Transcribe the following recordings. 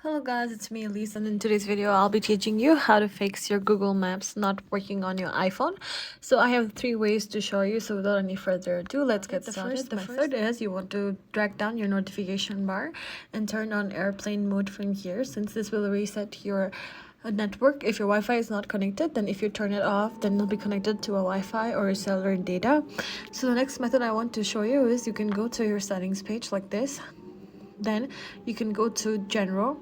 Hello guys, it's me Elise, and in today's video I'll be teaching you how to fix your Google Maps not working on your iPhone. So I have 3 ways to show you, so without any further ado, let's get started. The first is you want to drag down your notification bar and turn on airplane mode from here, since this will reset your network. If your Wi-Fi is not connected, then if you turn it off, then it'll be connected to a Wi-Fi or a cellular data. So the next method I want to show you is you can go to your settings page like this. Then you can go to general.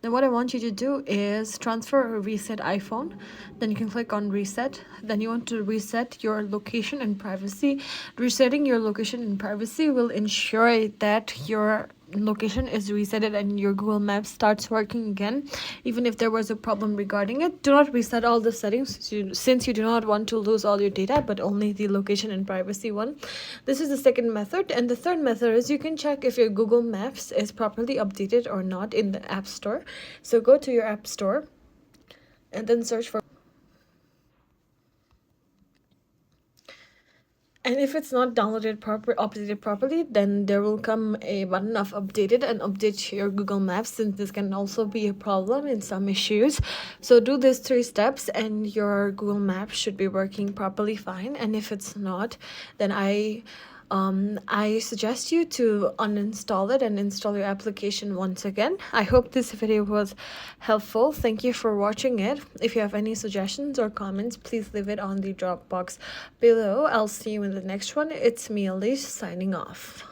Then what I want you to do is transfer or reset iPhone. Then you can click on reset. Then you want to reset your location and privacy. Resetting your location and privacy will ensure that your location is resetted and your Google Maps starts working again, even if there was a problem regarding it. Do not reset all the settings since you do not want to lose all your data, but only the location and privacy one. This is the second method, and the third method is you can check if your Google Maps is properly updated or not in the App Store. So go to your App Store and then search for, and if it's not updated properly, then there will come a button of updated and update your Google Maps, since this can also be a problem in some issues. So do these 3 steps and your Google Maps should be working properly fine. And if it's not, then I suggest you to uninstall it and install your application once again. I hope this video was helpful. Thank you for watching it. If you have any suggestions or comments, please leave it on the drop box below. I'll see you in the next one. It's me, Elise, signing off.